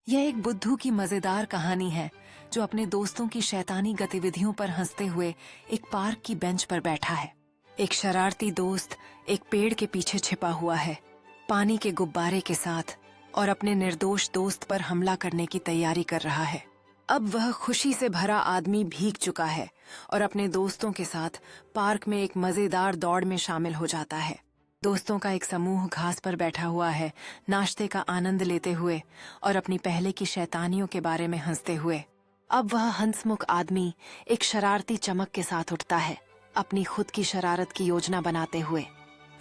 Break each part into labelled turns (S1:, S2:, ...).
S1: यह एक बुद्धू की मजेदार कहानी है जो अपने दोस्तों की शैतानी गतिविधियों पर हंसते हुए एक पार्क की बेंच पर बैठा है। एक शरारती दोस्त एक पेड़ के पीछे छिपा हुआ है, पानी के गुब्बारे के साथ, और अपने निर्दोष दोस्त पर हमला करने की तैयारी कर रहा है। अब वह खुशी से भरा आदमी भीग चुका है और अपने दोस्तों के साथ पार्क में एक मजेदार दौड़ में शामिल हो जाता है। दोस्तों का एक समूह घास पर बैठा हुआ है, नाश्ते का आनंद लेते हुए और अपनी पहले की शैतानियों के बारे में हंसते हुए। अब वह हंसमुख आदमी एक शरारती चमक के साथ उठता है, अपनी खुद की शरारत की योजना बनाते हुए।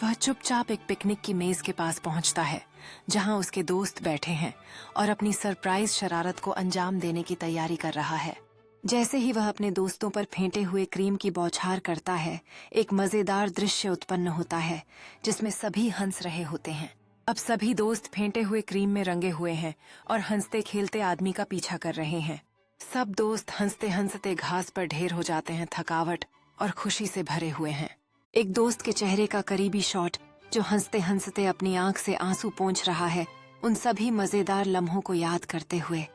S1: वह चुपचाप एक पिकनिक की मेज के पास पहुंचता है जहां उसके दोस्त बैठे हैं और अपनी सरप्राइज शरारत को अंजाम देने की तैयारी कर रहा है। जैसे ही वह अपने दोस्तों पर फेंटे हुए क्रीम की बौछार करता है, एक मजेदार दृश्य उत्पन्न होता है जिसमें सभी हंस रहे होते हैं। अब सभी दोस्त फेंटे हुए क्रीम में रंगे हुए हैं और हंसते खेलते आदमी का पीछा कर रहे हैं। सब दोस्त हंसते हंसते घास पर ढेर हो जाते हैं, थकावट और खुशी से भरे हुए हैं। एक दोस्त के चेहरे का करीबी शॉट जो हंसते हंसते अपनी आंख से आंसू पोंछ रहा है, उन सभी मजेदार लम्हों को याद करते हुए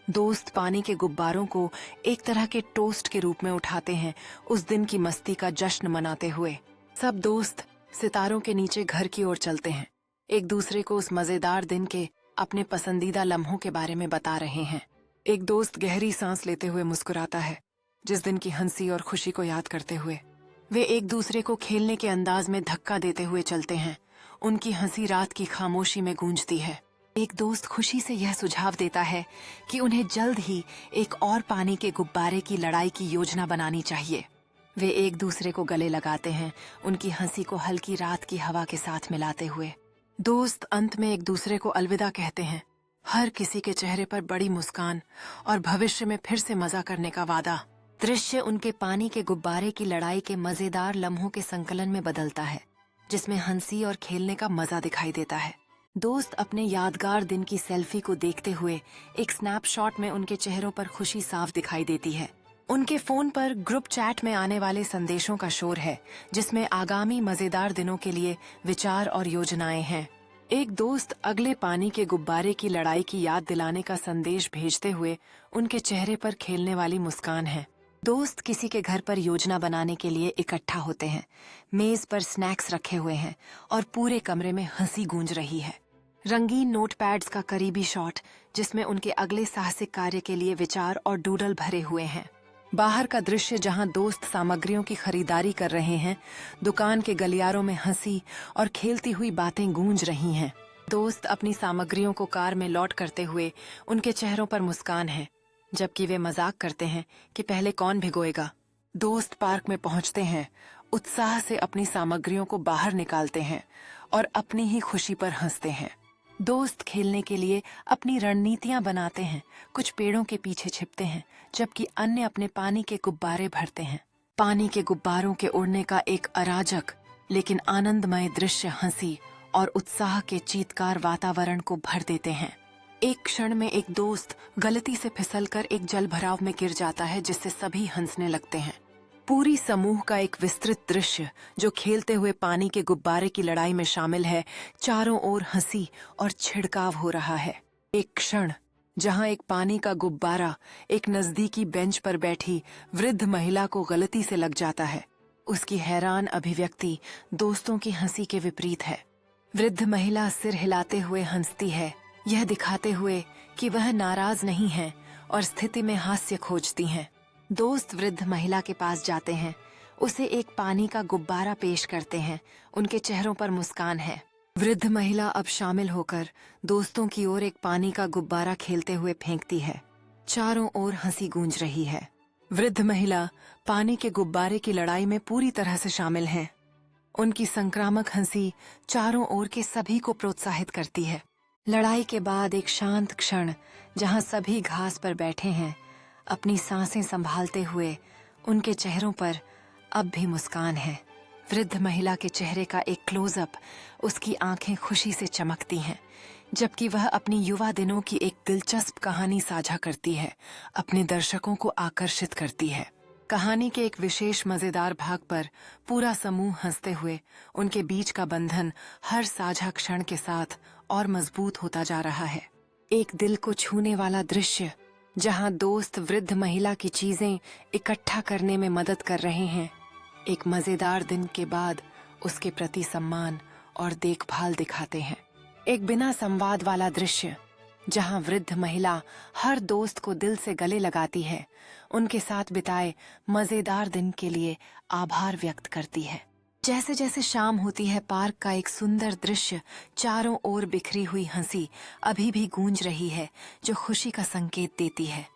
S1: दोस्त पानी के गुब्बारों को एक तरह के टोस्ट के रूप में उठाते हैं, उस दिन की मस्ती का जश्न मनाते हुए। सब दोस्त सितारों के नीचे घर की ओर चलते हैं, एक दूसरे को उस मजेदार दिन के अपने पसंदीदा लम्हों के बारे में बता रहे हैं। एक दोस्त गहरी सांस लेते हुए मुस्कुराता है, जिस दिन की हंसी और खुशी को याद करते हुए। वे एक दूसरे को खेलने के अंदाज में धक्का देते हुए चलते हैं, उनकी हंसी रात की खामोशी में गूंजती है। एक दोस्त खुशी से यह सुझाव देता है कि उन्हें जल्द ही एक और पानी के गुब्बारे की लड़ाई की योजना बनानी चाहिए। वे एक दूसरे को गले लगाते हैं, उनकी हंसी को हल्की रात की हवा के साथ मिलाते हुए। दोस्त अंत में एक दूसरे को अलविदा कहते हैं, हर किसी के चेहरे पर बड़ी मुस्कान और भविष्य में फिर से मजा करने का वादा। दृश्य उनके पानी के गुब्बारे की लड़ाई के मजेदार लम्हों के संकलन में बदलता है, जिसमें हंसी और खेलने का मजा दिखाई देता है। दोस्त अपने यादगार दिन की सेल्फी को देखते हुए एक स्नैपशॉट में उनके चेहरों पर खुशी साफ दिखाई देती है। उनके फोन पर ग्रुप चैट में आने वाले संदेशों का शोर है, जिसमें आगामी मजेदार दिनों के लिए विचार और योजनाएं हैं। एक दोस्त अगले पानी के गुब्बारे की लड़ाई की याद दिलाने का संदेश भेजते हुए उनके चेहरे पर खेलने वाली मुस्कान है। दोस्त किसी के घर पर योजना बनाने के लिए इकट्ठा होते हैं, मेज पर स्नैक्स रखे हुए हैं और पूरे कमरे में हंसी गूंज रही है। रंगीन नोटपैड्स का करीबी शॉट जिसमें उनके अगले साहसिक कार्य के लिए विचार और डूडल भरे हुए हैं। बाहर का दृश्य जहां दोस्त सामग्रियों की खरीदारी कर रहे हैं, दुकान के गलियारों में हंसी और खेलती हुई बातें गूंज रही हैं। दोस्त अपनी सामग्रियों को कार में लौट करते हुए उनके चेहरों पर मुस्कान है, जबकि वे मजाक करते हैं कि पहले कौन भिगोएगा। दोस्त पार्क में पहुंचते हैं, उत्साह से अपनी सामग्रियों को बाहर निकालते हैं और अपनी ही खुशी पर हंसते हैं। दोस्त खेलने के लिए अपनी रणनीतियां बनाते हैं, कुछ पेड़ों के पीछे छिपते हैं, जबकि अन्य अपने पानी के गुब्बारे भरते हैं। पानी के गुब्बारों के उड़ने का एक अराजक लेकिन आनंदमय दृश्य हंसी और उत्साह के चीत्कार वातावरण को भर देते हैं। एक क्षण में एक दोस्त गलती से फिसलकर एक जलभराव में गिर जाता है, जिससे सभी हंसने लगते हैं। पूरी समूह का एक विस्तृत दृश्य जो खेलते हुए पानी के गुब्बारे की लड़ाई में शामिल है, चारों ओर हंसी और छिड़काव हो रहा है। एक क्षण जहां एक पानी का गुब्बारा एक नजदीकी बेंच पर बैठी वृद्ध महिला को गलती से लग जाता है। उसकी हैरान अभिव्यक्ति दोस्तों की हंसी के विपरीत है। वृद्ध महिला सिर हिलाते हुए हंसती है, यह दिखाते हुए कि वह नाराज नहीं है और स्थिति में हास्य खोजती हैं। दोस्त वृद्ध महिला के पास जाते हैं, उसे एक पानी का गुब्बारा पेश करते हैं, उनके चेहरों पर मुस्कान है। वृद्ध महिला अब शामिल होकर दोस्तों की ओर एक पानी का गुब्बारा खेलते हुए फेंकती है। चारों ओर हंसी गूंज रही है। वृद्ध महिला पानी के गुब्बारे की लड़ाई में पूरी तरह से शामिल हैं। उनकी संक्रामक हंसी चारों ओर के सभी को प्रोत्साहित करती है। लड़ाई के बाद एक शांत क्षण जहां सभी घास पर बैठे हैं, अपनी सांसें संभालते हुए, उनके चेहरों पर अब भी मुस्कान है। वृद्ध महिला के चेहरे का एक क्लोजअप, उसकी आंखें खुशी से चमकती हैं, जबकि वह अपनी युवा दिनों की एक दिलचस्प कहानी साझा करती है, अपने दर्शकों को आकर्षित करती है। कहानी के एक विशेष मजेदार भाग पर पूरा समूह हंसते हुए, उनके बीच का बंधन हर साझा क्षण के साथ और मजबूत होता जा रहा है। एक दिल को छूने वाला दृश्य जहां दोस्त वृद्ध महिला की चीजें इकट्ठा करने में मदद कर रहे हैं। एक मजेदार दिन के बाद उसके प्रति सम्मान और देखभाल दिखाते हैं। एक बिना संवाद वाला दृश्य जहां वृद्ध महिला हर दोस्त को दिल से गले लगाती है, उनके साथ बिताए मजेदार दिन के लिए आभार व्यक्त करती है। जैसे जैसे शाम होती है, पार्क का एक सुंदर दृश्य, चारों ओर बिखरी हुई हंसी अभी भी गूंज रही है, जो खुशी का संकेत देती है।